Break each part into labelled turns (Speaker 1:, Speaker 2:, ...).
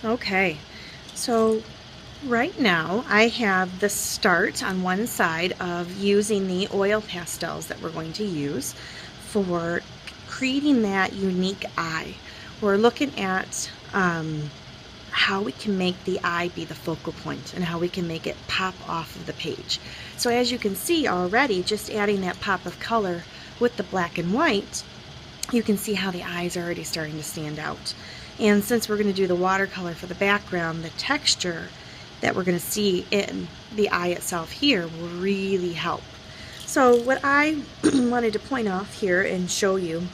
Speaker 1: Okay, so right now I have the start on one side of using the oil pastels that we're going to use for creating that unique eye. We're looking at how we can make the eye be the focal point and how we can make it pop off of the page. So as you can see already, just adding that pop of color with the black and white, you can see how the eyes are already starting to stand out. And since we're going to do the watercolor for the background, the texture that we're going to see in the eye itself here will really help. So what I wanted to point off here and show you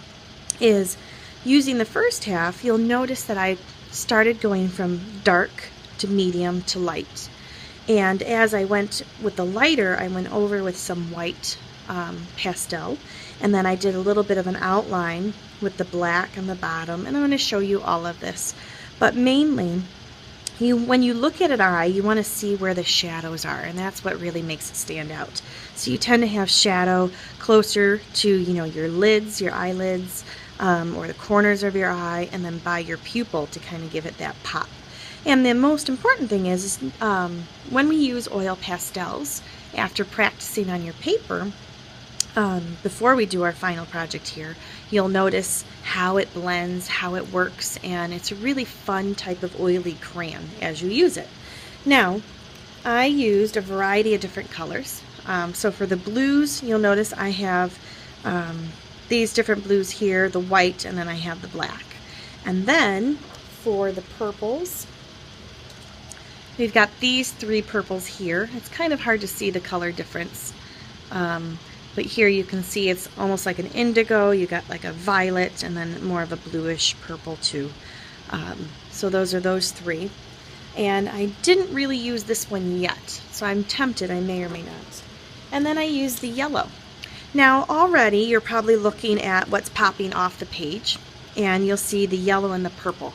Speaker 1: is using the first half, you'll notice that I started going from dark to medium to light. And as I went with the lighter, I went over with some white pastel, and then I did a little bit of an outline with the black on the bottom, and I'm going to show you all of this. But mainly, when you look at an eye, you want to see where the shadows are, and that's what really makes it stand out. So you tend to have shadow closer to, your lids, your eyelids, or the corners of your eye, and then by your pupil to kind of give it that pop. And the most important thing is when we use oil pastels, after practicing on your paper, before we do our final project here, you'll notice how it blends, how it works, and it's a really fun type of oily crayon as you use it. Now, I used a variety of different colors. So for the blues, you'll notice I have these different blues here, the white, and then I have the black. And then for the purples, we've got these three purples here. It's kind of hard to see the color difference. But here you can see it's almost like an indigo. You got like a violet and then more of a bluish purple too. So those are those three. And I didn't really use this one yet, so I'm tempted I may or may not. And then I used the yellow. Now already you're probably looking at what's popping off the page, and you'll see the yellow and the purple.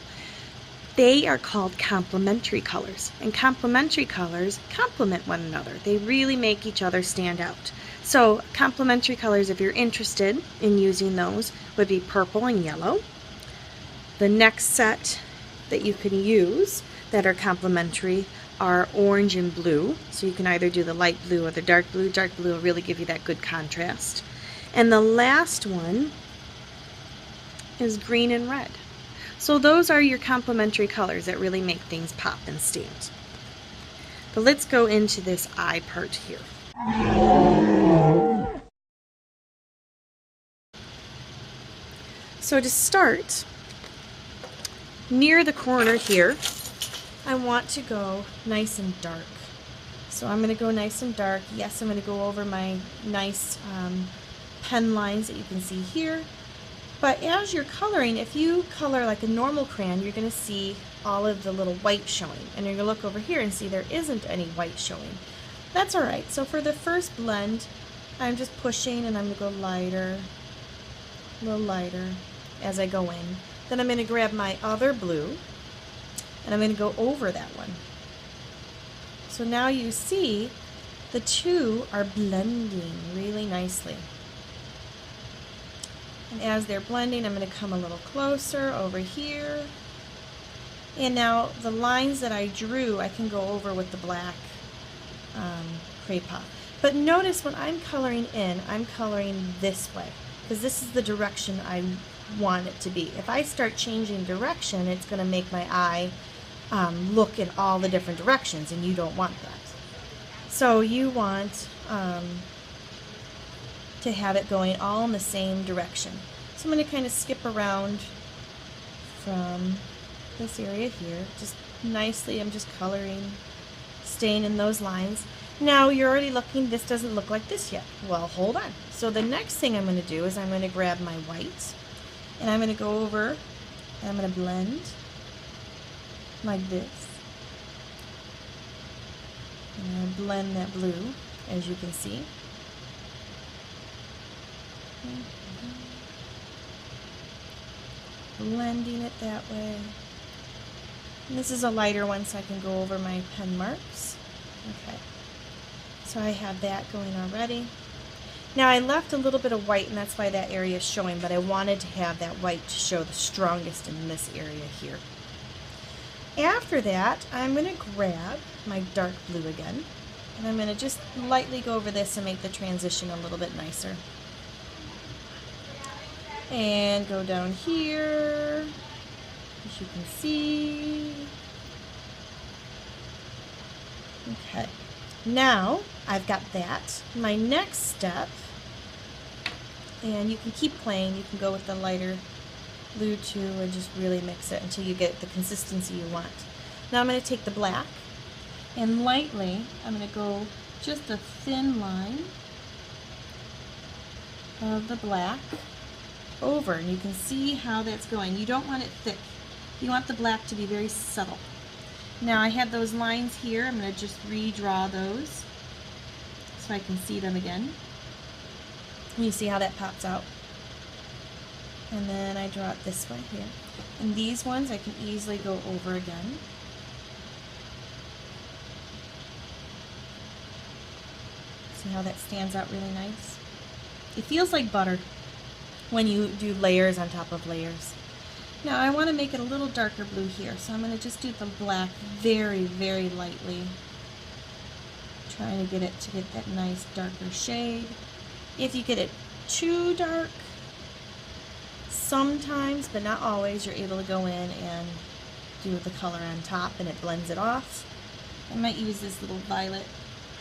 Speaker 1: They are called complementary colors, and complementary colors complement one another. They really make each other stand out. So complementary colors, if you're interested in using those, would be purple and yellow. The next set that you can use that are complementary are orange and blue. So you can either do the light blue or the dark blue. Dark blue will really give you that good contrast. And the last one is green and red. So those are your complementary colors that really make things pop and stand. But let's go into this eye part here. So to start, near the corner here, I want to go nice and dark. So I'm going to go nice and dark. Yes, I'm going to go over my nice pen lines that you can see here. But as you're coloring, if you color like a normal crayon, you're going to see all of the little white showing. And you're going to look over here and see there isn't any white showing. That's alright. So for the first blend, I'm just pushing and I'm going to go lighter, a little lighter as I go in. Then I'm going to grab my other blue and I'm going to go over that one. So now you see the two are blending really nicely. And as they're blending, I'm going to come a little closer over here. And now the lines that I drew, I can go over with the black Crayon. But notice when I'm coloring in, I'm coloring this way, because this is the direction I want it to be. If I start changing direction, it's going to make my eye look in all the different directions, and you don't want that. So you want to have it going all in the same direction. So I'm going to kind of skip around from this area here, just nicely. I'm just coloring, staying in those lines. Now you're already looking, this doesn't look like this yet. Well, hold on. So the next thing I'm going to do is I'm going to grab my white and I'm going to go over and I'm going to blend like this. And I'm going to blend that blue, as you can see. Blending it that way. And this is a lighter one, so I can go over my pen marks. Okay. So I have that going already. Now I left a little bit of white, and that's why that area is showing, but I wanted to have that white to show the strongest in this area here. After that, I'm going to grab my dark blue again, and I'm going to just lightly go over this and make the transition a little bit nicer. And go down here, as you can see. Okay, now I've got that. My next step, and you can keep playing, you can go with the lighter blue too and just really mix it until you get the consistency you want. Now I'm going to take the black and lightly, I'm going to go just a thin line of the black over, and you can see how that's going. You don't want it thick. You want the black to be very subtle. Now I had those lines here. I'm going to just redraw those so I can see them again. And you see how that pops out. And then I draw it this way here. And these ones I can easily go over again. See how that stands out really nice? It feels like butter when you do layers on top of layers. Now I want to make it a little darker blue here, so I'm going to just do the black very, very lightly, trying to get it to get that nice darker shade. If you get it too dark, sometimes, but not always, you're able to go in and do the color on top and it blends it off. I might use this little violet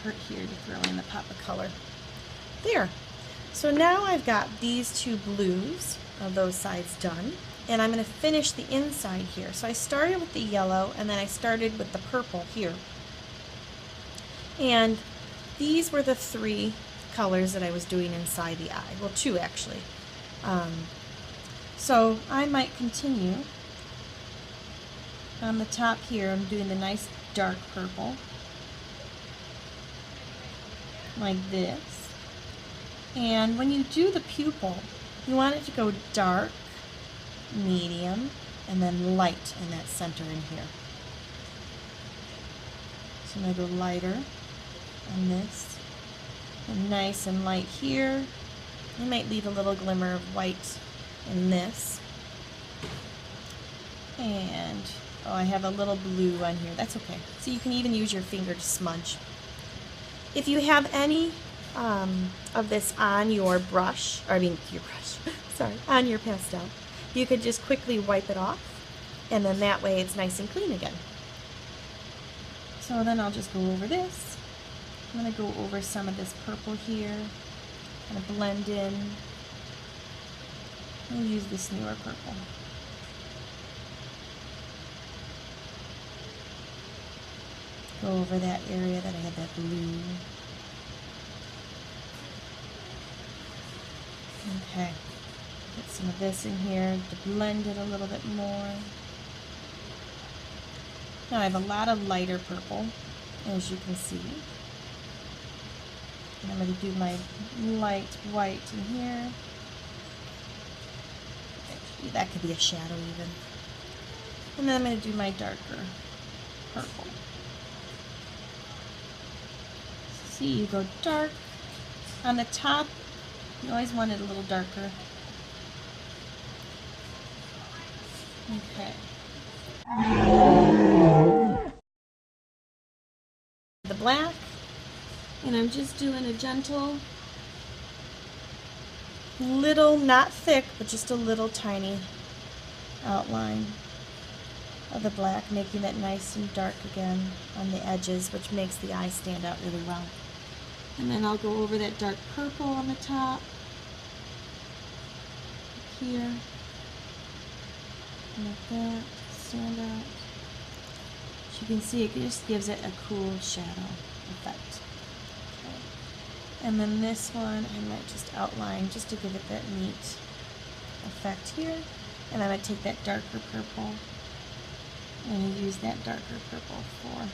Speaker 1: part here to throw in the pop of color. There. So now I've got these two blues of those sides done, and I'm going to finish the inside here. So I started with the yellow, and then I started with the purple here. And these were the three colors that I was doing inside the eye. Well, two actually. So I might continue on the top here. I'm doing the nice dark purple, like this. And when you do the pupil, you want it to go dark, medium, and then light in that center in here. So I'm going to go lighter on this, and nice and light here. I might leave a little glimmer of white in this. And, oh, I have a little blue on here. That's okay. So you can even use your finger to smudge. If you have any of this on your brush, or I mean your brush, sorry, on your pastel, you could just quickly wipe it off, and then that way it's nice and clean again. So then I'll just go over this. I'm going to go over some of this purple here, kind of blend in. I'll use this newer purple. Go over that area that I had that blue. Okay, put some of this in here to blend it a little bit more. Now I have a lot of lighter purple, as you can see. And I'm going to do my light white in here. Actually, that could be a shadow even. And then I'm going to do my darker purple. See, you go dark on the top. You always want it a little darker. Okay. The black, and I'm just doing a gentle, little, not thick, but just a little tiny outline of the black, making it nice and dark again on the edges, which makes the eye stand out really well. And then I'll go over that dark purple on the top here, like that, stand out. As you can see, it just gives it a cool shadow effect. Okay. And then this one, I might just outline just to give it that neat effect here. And I'm going to take that darker purple and use that darker purple for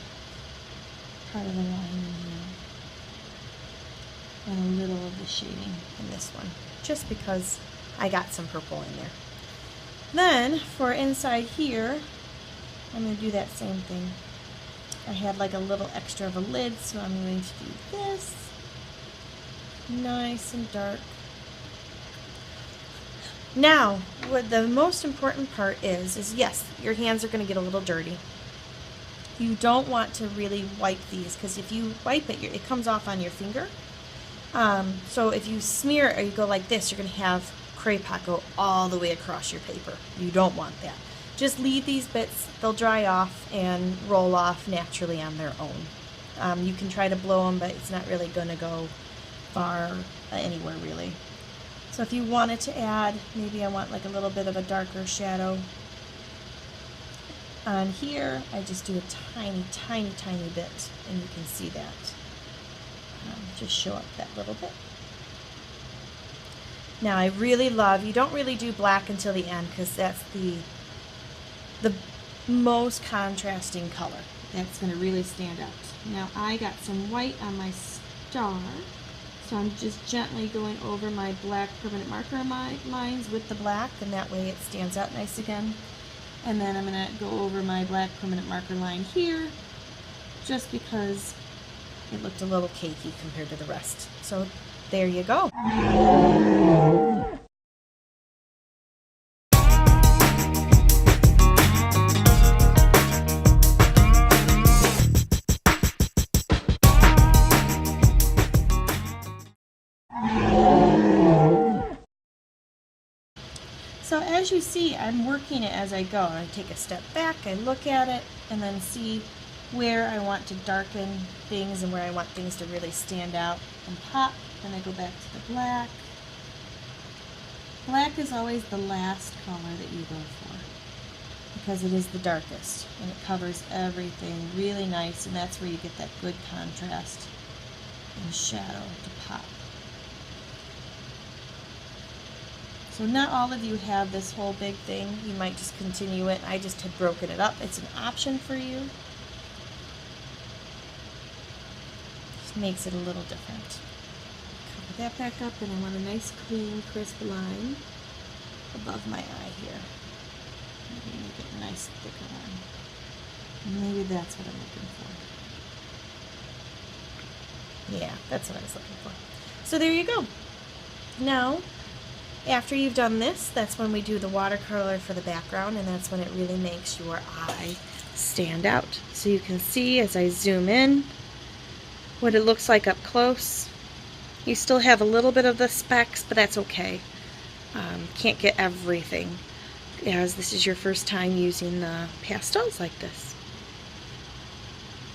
Speaker 1: part of the line in here. And a little of the shading in this one, just because I got some purple in there. Then, for inside here, I'm going to do that same thing. I had like a little extra of a lid, so I'm going to do this. Nice and dark. Now, what the most important part is yes, your hands are going to get a little dirty. You don't want to really wipe these, because if you wipe it, it comes off on your finger. So if you smear it or you go like this, you're going to have Craypot go all the way across your paper. You don't want that. Just leave these bits, they'll dry off and roll off naturally on their own. You can try to blow them, but it's not really going to go far anywhere really. So if you wanted to add, maybe I want like a little bit of a darker shadow on here, I just do a tiny, tiny, tiny bit, and you can see that. Just show up that little bit. Now I really love, you don't really do black until the end, because that's the most contrasting color. That's going to really stand out. Now I got some white on my star, so I'm just gently going over my black permanent marker lines with the black, and that way it stands out nice again. And then I'm going to go over my black permanent marker line here, just because it looked a little cakey compared to the rest. So there you go. So as you see, I'm working it as I go. I take a step back, I look at it, and then see where I want to darken things and where I want things to really stand out and pop. Then I go back to the black. Black is always the last color that you go for, because it is the darkest and it covers everything really nice, and that's where you get that good contrast and shadow to pop. So not all of you have this whole big thing. You might just continue it. I just had broken it up. It's an option for you. Just makes it a little different. Cover that back up, and I want a nice, clean, crisp line above my eye here. Maybe make it a nice, thicker line. Maybe that's what I'm looking for. Yeah, that's what I was looking for. So there you go. Now, after you've done this, that's when we do the watercolor for the background, and that's when it really makes your eye stand out. So you can see as I zoom in what it looks like up close. You still have a little bit of the specks, but that's okay. Can't get everything, as this is your first time using the pastels like this.